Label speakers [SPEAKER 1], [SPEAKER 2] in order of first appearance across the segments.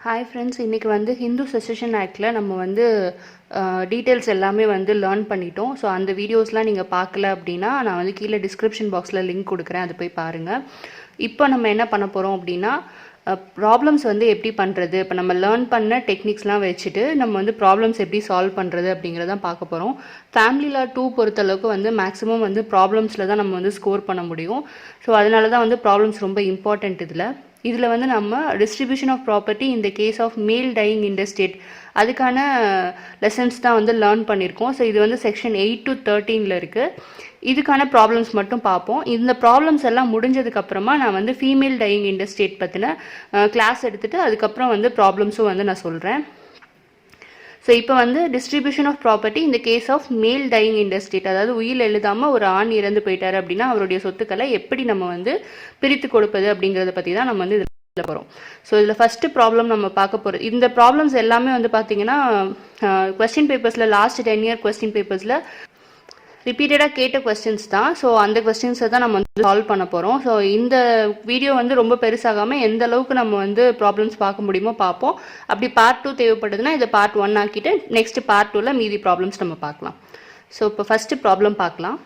[SPEAKER 1] Hi friends, இன்றைக்கி வந்து ஹிந்து செசஷன் ஆக்டில் நம்ம வந்து டீட்டெயில்ஸ் எல்லாமே வந்து லேர்ன் பண்ணிட்டோம். ஸோ அந்த வீடியோஸ்லாம் நீங்கள் பார்க்கல அப்படின்னா நான் வந்து கீழே டிஸ்கிரிப்ஷன் பாக்ஸில் லிங்க் கொடுக்குறேன், அது போய் பாருங்கள். இப்போ நம்ம என்ன பண்ண போகிறோம் அப்படின்னா ப்ராப்ளம்ஸ் வந்து எப்படி பண்ணுறது, இப்போ நம்ம லேர்ன் பண்ண டெக்னிக்ஸ்லாம் வச்சுட்டு நம்ம வந்து ப்ராப்ளம்ஸ் எப்படி சால்வ் பண்ணுறது அப்படிங்கிறதான் பார்க்க போகிறோம். ஃபேமிலி லா 2 பொறுத்தளவுக்கு வந்து மேக்ஸிமம் வந்து ப்ராப்ளம்ஸில் தான் நம்ம வந்து ஸ்கோர் பண்ண முடியும். ஸோ அதனால தான் வந்து ப்ராப்ளம்ஸ் ரொம்ப இம்பார்ட்டண்ட். இதில் வந்து நம்ம டிஸ்ட்ரிபியூஷன் ஆஃப் ப்ராப்பர்ட்டி இந்த கேஸ் ஆஃப் மேல் டையிங் இண்டஸ்டேட் அதுக்கான லெசன்ஸ் தான் வந்து லேர்ன் பண்ணியிருக்கோம். ஸோ இது வந்து செக்ஷன் 8 to 13 இருக்குது. இதுக்கான ப்ராப்ளம்ஸ் மட்டும் பார்ப்போம். இந்த ப்ராப்ளம்ஸ் எல்லாம் முடிஞ்சதுக்கப்புறமா நான் வந்து ஃபீமேல் டையிங் இண்டஸ்டேட் பற்றின கிளாஸ் எடுத்துகிட்டு அதுக்கப்புறம் வந்து ப்ராப்ளம்ஸும் வந்து நான் சொல்கிறேன். ஸோ இப்போ வந்து டிஸ்ட்ரிபியூஷன் ஆஃப் ப்ராப்பர்ட்டி இந்த கேஸ் ஆஃப் மேல் டையிங் இண்டஸ்டேட், அதாவது உயில் எழுதாமல் ஒரு ஆண் இறந்து போயிட்டார் அப்படின்னா அவருடைய சொத்துக்களை எப்படி நம்ம வந்து பிரித்து கொடுப்பது அப்படிங்கிறத பற்றி தான் நம்ம வந்து இதில் போகிறோம். ஸோ இதில் ஃபஸ்ட்டு ப்ராப்ளம் நம்ம பார்க்க போகிறோம். இந்த ப்ராப்ளம்ஸ் எல்லாமே வந்து பார்த்தீங்கன்னா கொஸ்டின் பேப்பர்ஸில் லாஸ்ட் 10 year கொஸ்டின் பேப்பர்ஸில் ரிப்பீட்டடாக கேட்ட கொஸ்டின்ஸ் தான். ஸோ அந்த கொஸ்டின்ஸை தான் நம்ம வந்து சால்வ் பண்ண போகிறோம். ஸோ இந்த வீடியோ வந்து ரொம்ப பெருசாகாமல் எந்த அளவுக்கு நம்ம வந்து ப்ராப்ளம்ஸ் பார்க்க முடியுமோ பார்ப்போம். அப்படி பார்ட் 2 தேவைப்படுதுன்னா இதை பார்ட் 1 ஆக்கிட்டு நெக்ஸ்ட் பார்ட் 2ல் மீதி ப்ராப்ளம்ஸ் நம்ம பார்க்கலாம். ஸோ இப்போ ஃபஸ்ட்டு ப்ராப்ளம் பார்க்கலாம்.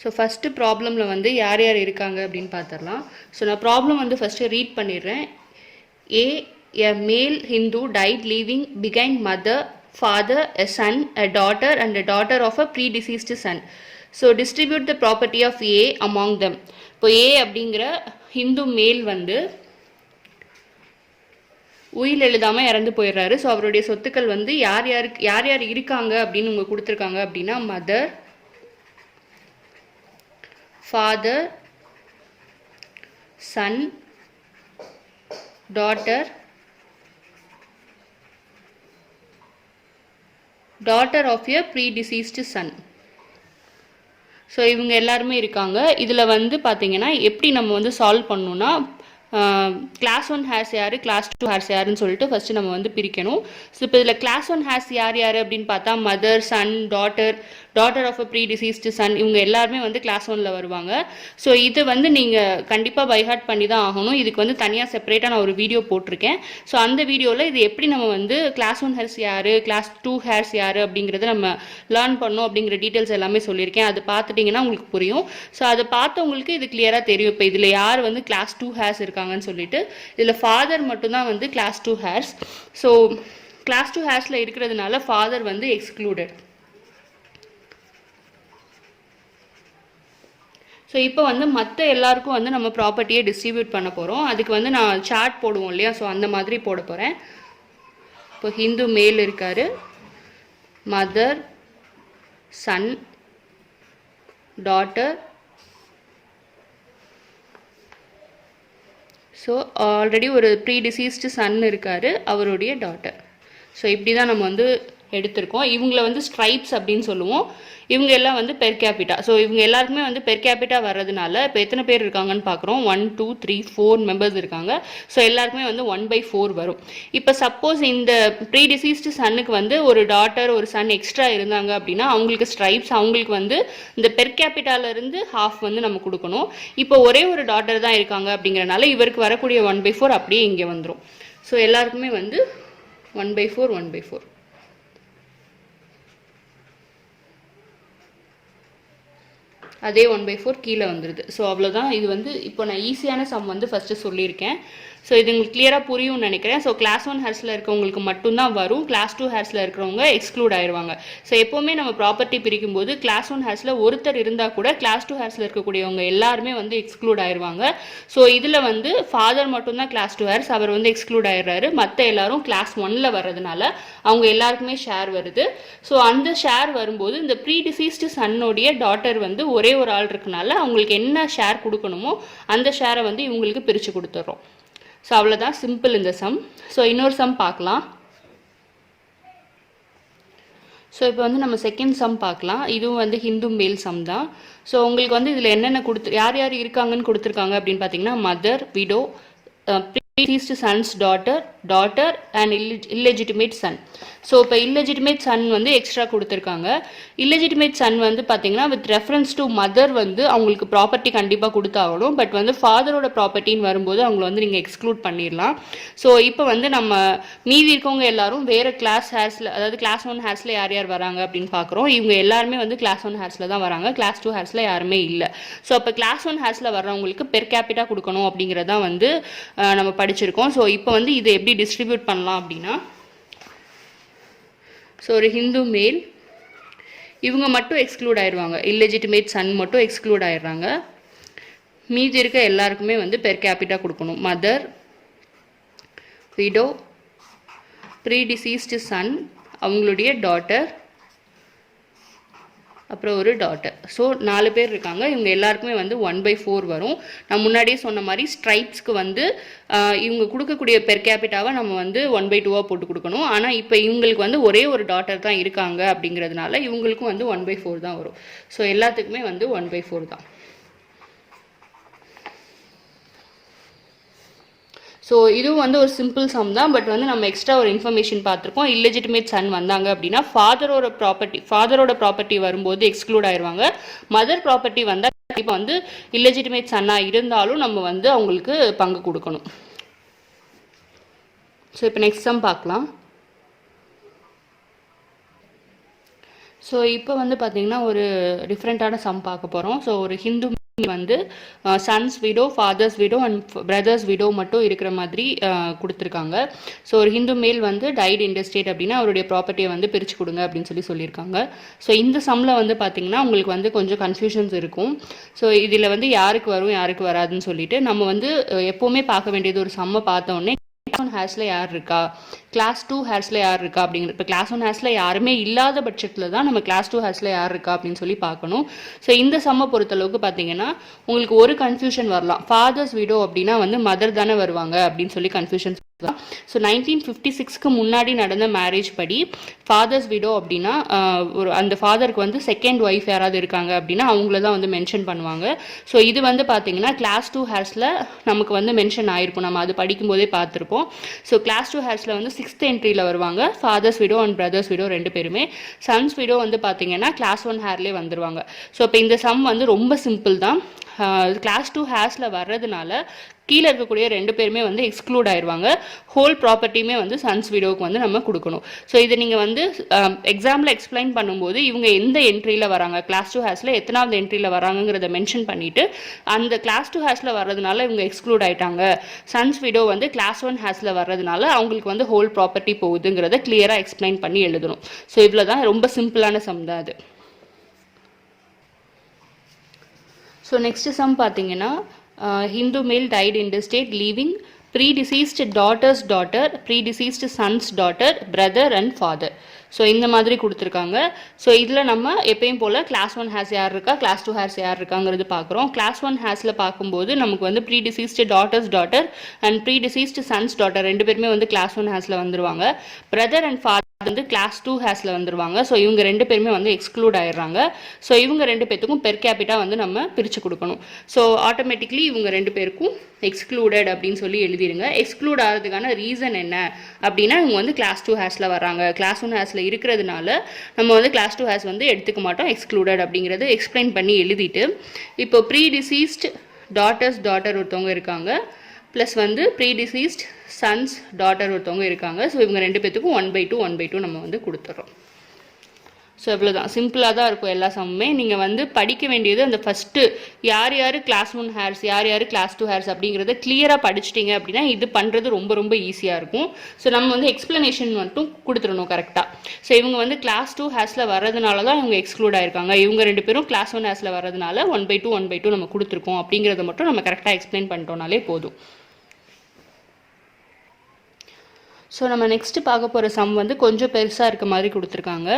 [SPEAKER 1] ஸோ ஃபஸ்ட்டு ப்ராப்ளமில் வந்து யார் யார் இருக்காங்க அப்படின்னு பார்த்துடலாம். ஸோ நான் ப்ராப்ளம் வந்து ஃபஸ்ட்டு ரீட் பண்ணிடுறேன். A male Hindu died leaving behind mother, father, a son, a daughter and a daughter of a predeceased son. So distribute the property of A among them. இப்போ A அப்படிங்கிற ஹிந்து மேல் வந்து உயில் எழுதாமல் இறந்து போயிடுறாரு. ஸோ அவருடைய சொத்துக்கள் வந்து யார் யார் இருக்காங்க அப்படின்னு உங்க கொடுத்துருக்காங்க அப்படின்னா mother, father, son, daughter of a predeceased son. So இவங்க எல்லாருமே இருக்காங்க. இதில் வந்து பார்த்தீங்கன்னா எப்படி நம்ம வந்து சால்வ் பண்ணணும்னா கிளாஸ் 1 ஹேர்ஸ் யார், கிளாஸ் 2 ஹேர்ஸ் யாருன்னு சொல்லிட்டு ஃபஸ்ட்டு நம்ம வந்து பிரிக்கணும். ஸோ இப்போ இதில் கிளாஸ் 1 ஹேர்ஸ் யார் அப்படின்னு பார்த்தா mother, son, daughter of a predeceased son, இவங்க எல்லாருமே வந்து கிளாஸ் 1ல் வருவாங்க. ஸோ இது வந்து நீங்கள் கண்டிப்பாக பைஹார்ட் பண்ணி தான் ஆகணும். இதுக்கு வந்து தனியாக செப்பரேட்டாக நான் ஒரு வீடியோ போட்டிருக்கேன். ஸோ அந்த வீடியோவில் இது எப்படி நம்ம வந்து கிளாஸ் 1 ஹேர்ஸ் யார், கிளாஸ் 2 ஹேர்ஸ் யார் அப்படிங்கிறத நம்ம லேர்ன் பண்ணணும் அப்படிங்கிற டீட்டெயில்ஸ் எல்லாமே சொல்லியிருக்கேன். அது பார்த்துட்டிங்கன்னா உங்களுக்கு புரியும். ஸோ அதை பார்த்தவங்களுக்கு இது கிளியராக தெரியும். இப்போ இதில் யார் வந்து கிளாஸ் 2 ஹேர்ஸ் இருக்காங்கன்னு சொல்லிட்டு இதில் ஃபாதர் மட்டும்தான் வந்து கிளாஸ் 2 ஹேர்ஸ். ஸோ கிளாஸ் 2 ஹேர்ஸில் இருக்கிறதுனால ஃபாதர் வந்து எக்ஸ்க்ளூடட். ஸோ இப்போ வந்து மற்ற எல்லாருக்கும் வந்து நம்ம ப்ராப்பர்ட்டியை டிஸ்ட்ரிபியூட் பண்ண போகிறோம். அதுக்கு வந்து நான் சார்ட் போடுவோம் இல்லையா, ஸோ அந்த மாதிரி போட போகிறேன். இப்போ ஹிந்து மேல் இருக்கார், mother, son, daughter, so already ஒரு ப்ரீடிசீஸ்டு சன் இருக்கார், அவருடைய டாட்டர். ஸோ இப்படி தான் நம்ம வந்து எடுத்திருக்கோம். இவங்களை வந்து ஸ்ட்ரைப்ஸ் அப்படின்னு சொல்லுவோம். இவங்க எல்லாம் வந்து பெர் கேபிட்டா. ஸோ இவங்க எல்லாருக்குமே வந்து பெர் கேபிட்டா வர்றதுனால இப்போ எத்தனை பேர் இருக்காங்கன்னு பார்க்குறோம். 1 2 3 4 மெம்பர்ஸ் இருக்காங்க. ஸோ எல்லாருக்குமே வந்து 1/4 வரும். இப்போ சப்போஸ் இந்த ப்ரீடிசீஸ்டு சன்னுக்கு வந்து ஒரு டாட்டர் ஒரு சன் எக்ஸ்ட்ரா இருந்தாங்க அப்படின்னா அவங்களுக்கு ஸ்ட்ரைப்ஸ், அவங்களுக்கு வந்து இந்த பெர் கேபிட்டாலேருந்து ஹாஃப் வந்து நம்ம கொடுக்கணும். இப்போ ஒரே ஒரு டாட்டர் தான் இருக்காங்க அப்படிங்கிறனால இவருக்கு வரக்கூடிய 1/4 அப்படியே இங்கே வந்துடும். ஸோ எல்லாருக்குமே வந்து 1/4 அதே 1/4 கீழே வந்துடுது. ஸோ அவ்வளோதான். இது வந்து இப்போ நான் ஈஸியான சம் வந்து ஃபஸ்ட்டு சொல்லியிருக்கேன். ஸோ இது உங்களுக்கு கிளியராக புரியும்னு நினைக்கிறேன். ஸோ கிளாஸ் 1 ஹேர்ஸில் இருக்கவங்களுக்கு மட்டும்தான் வரும், கிளாஸ் 2 ஹேர்ஸில் இருக்கிறவங்க எக்ஸ்க்ளூட் ஆயிடுவாங்க. ஸோ எப்போவுமே நம்ம ப்ராப்பர்ட்டி பிரிக்கும் போது கிளாஸ் 1 ஹேர்ஸில் ஒருத்தர் இருந்தால் கூட கிளாஸ் 2 ஹேர்ஸில் இருக்கக்கூடியவங்க எல்லாருமே வந்து எக்ஸ்க்ளூட் ஆயிடுவாங்க. ஸோ இதில் வந்து ஃபாதர் மட்டும்தான் கிளாஸ் 2 ஹேர்ஸ், அவர் வந்து எக்ஸ்க்ளூட் ஆயிடுறாரு. மற்ற எல்லாரும் கிளாஸ் 1ல் வர்றதுனால அவங்க எல்லாருக்குமே ஷேர் வருது. ஸோ அந்த ஷேர் வரும்போது இந்த ப்ரீடிசீஸ்டு சன்னோடைய டாட்டர் வந்து ஒரே ஒரு ஆள் இருக்கனால அவங்களுக்கு என்ன ஷேர் கொடுக்கணுமோ அந்த ஷேரை வந்து இவங்களுக்கு பிரித்து கொடுத்துட்றோம். ஸோ அவ்வளோதான், சிம்பிள் இந்த சம். ஸோ இன்னொரு சம் பார்க்கலாம். ஸோ இப்போ வந்து நம்ம செகண்ட் சம் பார்க்கலாம். இதுவும் வந்து ஹிந்து மேல் சம் தான். ஸோ உங்களுக்கு வந்து இதில் என்னென்ன யார் யார் இருக்காங்கன்னு கொடுத்துருக்காங்க அப்படின்னு பார்த்தீங்கன்னா mother, widow, ப்ரீடிசீஸ்டு sons daughter, daughter and illegitimate son. So இப்போ இல்லெஜிட்டிமேட் சன் வந்து எக்ஸ்ட்ரா கொடுத்துருக்காங்க. இல்லெஜிட்டிமேட் சன் வந்து பார்த்தீங்கன்னா வித் ரெஃபரன்ஸ் டு மதர் வந்து அவங்களுக்கு ப்ராப்பர்ட்டி கண்டிப்பாக கொடுத்தாகணும். பட் வந்து ஃபாதரோட ப்ராப்பர்ட்டின்னு வரும்போது அவங்கள வந்து நீங்கள் எக்ஸ்க்ளூட் பண்ணிடலாம். ஸோ இப்போ வந்து நம்ம மீதி இருக்கவங்க எல்லாரும் வேறு கிளாஸ் ஹேர்ஸில், அதாவது கிளாஸ் 1 ஹேர்ஸில் யார் யார் வராங்க அப்படின்னு பார்க்குறோம். இவங்க எல்லாருமே வந்து கிளாஸ் 1 ஹேர்ஸில் தான் வராங்க, கிளாஸ் 2 ஹேர்ஸில் யாருமே இல்லை. ஸோ அப்போ கிளாஸ் 1 ஹேர்ஸில் வர்றவங்களுக்கு பெர் கேபிட்டா கொடுக்கணும் அப்படிங்கிறதான் வந்து நம்ம படிச்சிருக்கோம். ஸோ இப்போ வந்து இதை எப்படி டிஸ்ட்ரிபியூட் பண்ணலாம் அப்படின்னா, ஸோ ஒரு ஹிந்து மேல் இவங்க மட்டும் எக்ஸ்க்ளூட் ஆயிடுவாங்க, இல்லெஜிட்டிமேட் சன் மட்டும் எக்ஸ்க்ளூட் ஆயிடுறாங்க. மீதி இருக்க எல்லாருக்குமே வந்து பெர் கேபிட்டா கொடுக்கணும். மதர், விடோ, ப்ரீடிசீஸ்டு சன், அவங்களுடைய டாட்டர், அப்புறம் ஒரு டாட்டர். ஸோ 4 பேர் இருக்காங்க. இவங்க எல்லாருக்குமே வந்து 1/4 வரும். நான் முன்னாடியே சொன்ன மாதிரி ஸ்ட்ரைப்ஸ்க்கு வந்து இவங்க கொடுக்கக்கூடிய பெர் கேபிட்டாவை நம்ம வந்து 1/2 போட்டு கொடுக்கணும். ஆனால் இப்போ இவங்களுக்கு வந்து ஒரே ஒரு டாட்டர் தான் இருக்காங்க அப்படிங்கிறதுனால இவங்களுக்கும் வந்து 1/4 தான் வரும். ஸோ எல்லாத்துக்குமே வந்து 1/4 தான். ஸோ இதுவும் வந்து ஒரு சிம்பிள் சம் தான். பட் வந்து நம்ம எக்ஸ்ட்ரா ஒரு இன்ஃபர்மேஷன் பார்த்துருக்கோம். இல்லெஜிட்டிமேட் சன் வந்தாங்க அப்படின்னா ஃபாதரோட ப்ராப்பர்ட்டி வரும்போது எக்ஸ்க்ளூட் ஆயிடுவாங்க. மதர் ப்ராப்பர்ட்டி வந்தால் கண்டிப்பாக வந்து இல்லெஜிட்டிமேட் சன்னாக இருந்தாலும் நம்ம வந்து அவங்களுக்கு பங்கு கொடுக்கணும். ஸோ இப்போ நெக்ஸ்ட் சம் பார்க்கலாம். ஸோ இப்போ வந்து பார்த்திங்கன்னா ஒரு டிஃப்ரெண்ட்டான சம் பார்க்க போகிறோம். ஸோ ஒரு ஹிந்து வந்து son's widow, father's widow and brother's widow மட்டும் இருக்கிற மாதிரி கொடுத்துருக்காங்க. ஸோ ஒரு ஹிந்து மேல் வந்து டைட் இன்டெஸ்டேட் அப்படின்னா அவருடைய ப்ராப்பர்ட்டியை வந்து பிரித்து கொடுங்க அப்படின்னு சொல்லியிருக்காங்க. ஸோ இந்த சம்மில் வந்து பார்த்திங்கன்னா உங்களுக்கு வந்து கொஞ்சம் கன்ஃபியூஷன்ஸ் இருக்கும். ஸோ இதில் வந்து யாருக்கு வரும் யாருக்கு வராதுன்னு சொல்லிட்டு நம்ம வந்து எப்போவுமே பார்க்க வேண்டியது, ஒரு சம்மை பார்த்தோன்னே கிளாஸ் 1 ஹேர்ஸில் யார் இருக்கா, கிளாஸ் 2 ஹேர்ஸில் யார் இருக்கா அப்படிங்கிறது. இப்போ கிளாஸ் 1 ஹேர்ஸில் யாருமே இல்லாத பட்சத்தில் தான் நம்ம கிளாஸ் 2 ஹேர்ஸில் யார் இருக்கா அப்படின்னு சொல்லி பார்க்கணும். ஸோ இந்த சம்மை பொறுத்தளவுக்கு பார்த்தீங்கன்னா உங்களுக்கு ஒரு கன்ஃபியூஷன் வரலாம். ஃபாதர்ஸ் விடோ அப்படின்னா வந்து மதர் தானே வருவாங்க அப்படின்னு சொல்லி கன்ஃபியூஷன்ஸ். ஸோ 1956க்கு முன்னாடி நடந்த மேரேஜ் படி ஃபாதர்ஸ் விடோ அப்படின்னா ஒரு அந்த ஃபாதருக்கு வந்து செகண்ட் ஒய்ஃப் யாராவது இருக்காங்க அப்படின்னா அவங்கள தான் வந்து மென்ஷன் பண்ணுவாங்க. ஸோ இது வந்து பார்த்தீங்கன்னா கிளாஸ் 2 ஹேர்ஸில் நமக்கு வந்து மென்ஷன் ஆயிருக்கும், நம்ம அது படிக்கும்போதே பார்த்துருப்போம். ஸோ கிளாஸ் 2 ஹேர்ஸில் வந்து 6th என்ட்ரியில் வருவாங்க father's widow and brother's widow 2 பேருமே. சன்ஸ் விடோ வந்து பார்த்தீங்கன்னா கிளாஸ் 1 ஹேர்லேயே வந்துருவாங்க. ஸோ இப்போ இந்த சம் வந்து ரொம்ப சிம்பிள் தான். கிளாஸ் 2 ஹேர்ஸில் வர்றதுனால கீழே இருக்கக்கூடிய 2 பேருமே வந்து எக்ஸ்க்ளூட் ஆயிடுவாங்க. ஹோல் ப்ராப்பர்ட்டியுமே வந்து சன்ஸ் விடோவுக்கு வந்து நம்ம கொடுக்கணும். ஸோ இதை நீங்கள் வந்து எக்ஸாம்பிள் எக்ஸ்பிளைன் பண்ணும்போது இவங்க எந்த என்ட்ரியில் வராங்க, கிளாஸ் 2 ஹேர்ஸில் எத்தனாவது என்ட்ரியில் வராங்கிறத மென்ஷன் பண்ணிவிட்டு அந்த கிளாஸ் 2 ஹேர்ஸில் வர்றதுனால இவங்க எக்ஸ்க்ளூட் ஆயிட்டாங்க, சன்ஸ் விடோ வந்து கிளாஸ் 1 ஹேர்ஸில் வர்றதுனால அவங்களுக்கு வந்து ஹோல் ப்ராப்பர்ட்டி போகுதுங்கிறத கிளியராக எக்ஸ்பிளைன் பண்ணி எழுதணும். ஸோ இவ்வளோ தான், ரொம்ப சிம்பிளான சம் தான் அது. ஸோ நெக்ஸ்ட் சம் பார்த்தீங்கன்னா Hindu male died in the state leaving predeceased daughter's daughter, predeceased son's daughter, brother and father. So இந்த மாதிரி கொடுத்துருக்காங்க. ஸோ இதில் நம்ம எப்பயும் போல் கிளாஸ் 1 ஹேர்ஸ் யார் இருக்கா, கிளாஸ் 2 ஹேர்ஸ் யார் இருக்காங்கிறது பார்க்குறோம். கிளாஸ் 1 ஹேர்ஸில் பார்க்கும்போது நமக்கு வந்து ப்ரீடிசீஸ்டு daughters daughter and ப்ரீடிசீஸ்டு sons daughter 2 பேருமே வந்து கிளாஸ் 1 ஹேர்ஸில் வந்துருவாங்க. பிரதர் அண்ட் ஃபாதர் வந்து கிளாஸ் 2 ஹேர்ஸில் வந்துருவாங்க. ஸோ இவங்க 2 பேருமே வந்து எக்ஸ்க்ளூட் ஆயிடுறாங்க. ஸோ இவங்க 2 பேருக்கும் பெர் கேபிட்டா வந்து நம்ம பிரித்து கொடுக்கணும். ஸோ ஆட்டோமேட்டிக்லி இவங்க 2 பேருக்கும் எக்ஸ்க்ளூடட் அப்படின்னு சொல்லி எழுதிடுங்க. எக்ஸ்க்ளூட் ஆகிறதுக்கான ரீசன் என்ன அப்படின்னா இவங்க வந்து கிளாஸ் 2 ஹேர்ஸில் வராங்க, கிளாஸ் 1 ஹேர்ஸில் இருக்கிறதுனால நம்ம வந்து கிளாஸ் 2 ஹேர்ஸ் வந்து எடுத்துக்க மாட்டோம், எக்ஸ்க்ளூடட் அப்படிங்கிறது எக்ஸ்பிளைன் பண்ணி எழுதிட்டு இப்போ ப்ரீடிசீஸ்ட் டாட்டர்ஸ் டாட்டர் ஒருத்தவங்க இருக்காங்க, ப்ளஸ் வந்து ப்ரீடிசீஸ்ட் சன்ஸ் டாட்டர் ஒருத்தவங்க இருக்காங்க. ஸோ இவங்க 2 பேத்துக்கும் 1/2 நம்ம வந்து கொடுத்துட்றோம். ஸோ இவ்வளோதான், சிம்பிளாக தான் இருக்கும் எல்லா சம்முமே. நீங்கள் வந்து படிக்க வேண்டியது அந்த ஃபஸ்ட்டு யார் யார் கிளாஸ் 1 ஹேர்ஸ் யார் யார் கிளாஸ் 2 ஹேர்ஸ் அப்படிங்கிறத கிளியராக படிச்சிட்டிங்க அப்படின்னா இது பண்ணுறது ரொம்ப ரொம்ப ஈஸியாக இருக்கும். ஸோ நம்ம வந்து எக்ஸ்ப்ளனேஷன் மட்டும் கொடுத்துடணும் கரெக்டாக. ஸோ இவங்க வந்து கிளாஸ் 2 ஹேர்ஸில் வர்றதுனால தான் இவங்க எக்ஸ்க்ளூட் ஆயிருக்காங்க, இவங்க 2 பேரும் கிளாஸ் 1 ஹேர்ஸில் வர்றதுனால 1/2 நம்ம கொடுத்துருக்கோம் அப்படிங்கிறத மட்டும் நம்ம கரெக்டாக எக்ஸ்பிளைன் பண்ணிட்டோம்னாலே போதும். ஸோ நம்ம நெக்ஸ்ட்டு பார்க்க போகிற சம் வந்து கொஞ்சம் பெருசாக இருக்க மாதிரி கொடுத்துருக்காங்க.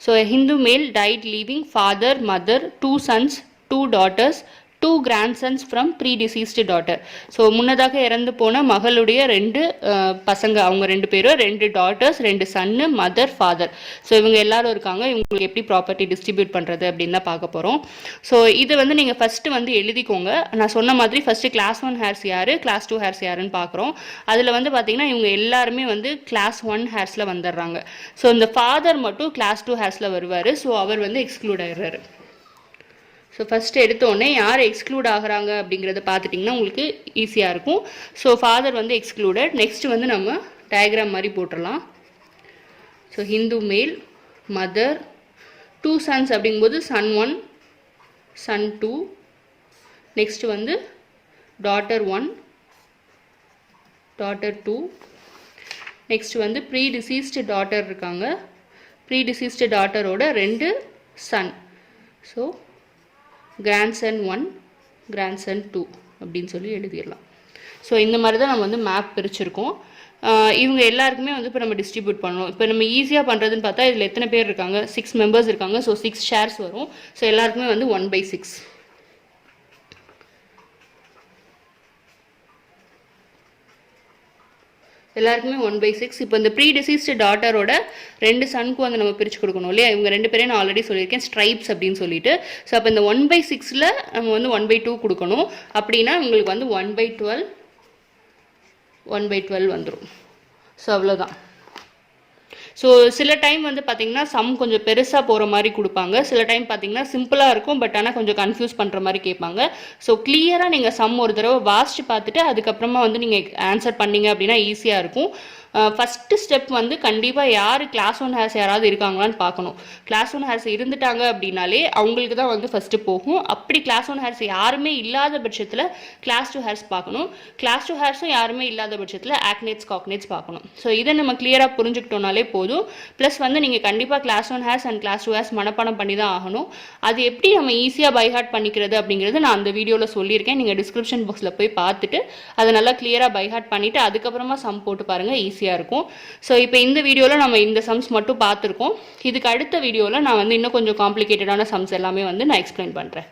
[SPEAKER 1] So Hindu male died leaving father mother 2 sons 2 daughters 2 grandsons from predeceased daughter. So முன்னதாக இறந்து போன மகளுடைய 2 பசங்க, அவங்க 2 பேரும் 2 daughters, 2 சன்னு, மதர், ஃபாதர். ஸோ இவங்க எல்லாரும் இருக்காங்க. இவங்களுக்கு எப்படி ப்ராப்பர்ட்டி டிஸ்ட்ரிபியூட் பண்ணுறது அப்படின்னு தான் பார்க்க போகிறோம். ஸோ இது வந்து நீங்கள் ஃபஸ்ட்டு வந்து எழுதிக்கோங்க. நான் சொன்ன மாதிரி ஃபஸ்ட்டு கிளாஸ் 1 ஹேர்ஸ் யார், கிளாஸ் 2 ஹேர்ஸ் யாருன்னு பார்க்குறோம். அதில் வந்து பார்த்தீங்கன்னா இவங்க எல்லாருமே வந்து கிளாஸ் 1 ஹேர்ஸில் வந்துடுறாங்க. ஸோ இந்த ஃபாதர் மட்டும் கிளாஸ் 2 ஹேர்ஸில் வருவார். ஸோ அவர் வந்து எக்ஸ்க்ளூட் ஆகிடுறாரு. ஸோ ஃபஸ்ட்டு எடுத்தோடனே யார் எக்ஸ்க்ளூட் ஆகிறாங்க அப்படிங்கிறத பார்த்துட்டிங்கன்னா உங்களுக்கு ஈஸியாக இருக்கும். ஸோ ஃபாதர் வந்து எக்ஸ்க்ளூடட். நெக்ஸ்ட்டு வந்து நம்ம டயக்ராம் மாதிரி போட்டுடலாம். So Hindu male, mother, 2 sons அப்படிங்கும்போது சன் 1, சன் 2, நெக்ஸ்ட்டு வந்து டாட்டர் 1, டாட்டர் 2, நெக்ஸ்ட்டு வந்து ப்ரீடிசீஸ்டு டாட்டர் இருக்காங்க. ப்ரீடிசீஸ்டு டாட்டரோட 2 சன். ஸோ grandson 1, grandson 2 அப்படின்னு சொல்லி எழுதிடலாம். ஸோ இந்த மாதிரி தான் நம்ம வந்து மேப் பிரிச்சிருக்கோம். இவங்க எல்லாருக்குமே வந்து இப்போ நம்ம டிஸ்ட்ரிபியூட் பண்ணணும். இப்போ நம்ம ஈஸியாக பண்ணுறதுன்னு பார்த்தா இதில் எத்தனை பேர் இருக்காங்க, 6 மெம்பர்ஸ் இருக்காங்க. ஸோ 6 ஷேர்ஸ் வரும். ஸோ எல்லாருக்குமே வந்து 1/6. எல்லாருக்குமே 1/6. இப்போ இந்த ப்ரீடிசீஸ்டு டாட்டரோட 2 சனுக்கும் வந்து நம்ம பிரித்து கொடுக்கணும் இல்லையா. இவங்க 2 பேரையும் நான் ஆல்ரெடி சொல்லியிருக்கேன், ஸ்ட்ரைப்ஸ் அப்படின்னு சொல்லிட்டு. ஸோ அப்போ இந்த 1/6ல் நம்ம வந்து 1/2 கொடுக்கணும். அப்படின்னா உங்களுக்கு வந்து 1/12 வந்துடும். ஸோ அவ்வளோதான். ஸோ சில டைம் வந்து பார்த்திங்கன்னா சம் கொஞ்சம் பெருசாக போகிற மாதிரி கொடுப்பாங்க. சில டைம் பார்த்திங்கன்னா சிம்பிளாக இருக்கும், பட் ஆனால் கொஞ்சம் கன்ஃபியூஸ் பண்ணுற மாதிரி கேட்பாங்க. ஸோ கிளியராக நீங்கள் சம் ஒரு தடவை வாசித்து பார்த்துட்டு அதுக்கப்புறமா வந்து நீங்கள் ஆன்சர் பண்ணிங்க அப்படின்னா ஈஸியாக இருக்கும். ஃபஸ்ட்டு ஸ்டெப் வந்து கண்டிப்பாக யார் கிளாஸ் 1 ஹேர்ஸ் யாராவது இருக்காங்களான்னு பார்க்கணும். கிளாஸ் 1 ஹேர்ஸ் இருந்துட்டாங்க அப்படின்னாலே அவங்களுக்கு தான் வந்து ஃபஸ்ட்டு போகும். அப்படி கிளாஸ் 1 ஹேர்ஸ் யாருமே இல்லாத பட்சத்தில் கிளாஸ் 2 ஹேர்ஸ் பார்க்கணும். கிளாஸ் 2 ஹேர்ஸும் யாருமே இல்லாத பட்சத்தில் ஆக்னேட்ஸ், காக்னேட்ஸ் பார்க்கணும். ஸோ இதை நம்ம கிளியராக புரிஞ்சுக்கிட்டோம்னாலே போதும். ப்ளஸ் வந்து நீங்கள் கண்டிப்பாக class 1 heirs and class 2 heirs மனப்பாடம் பண்ணி தான் ஆகணும். அது எப்படி நம்ம ஈஸியாக பைஹார்ட் பண்ணிக்கிறது அப்படிங்கிறது நான் அந்த வீடியோவில் சொல்லியிருக்கேன். நீங்கள் டிஸ்கிரிப்ஷன் பாக்ஸில் போய் பார்த்துட்டு அதை நல்லா கிளியராக பைஹார்ட் பண்ணிவிட்டு அதுக்கப்புறமா சம் போட்டு பாருங்கள், ஈஸியாக இருக்கும். ஸோ இப்போ இந்த வீடியோவில் நம்ம இந்த சம்ஸ் மட்டும் பார்த்துருக்கோம். இதுக்கு அடுத்த வீடியோவில் நான் வந்து இன்னும் கொஞ்சம் காம்ப்ளிகேட்டடான சம்ஸ் எல்லாமே வந்து நான் எக்ஸ்பிளைன் பண்ணுறேன்.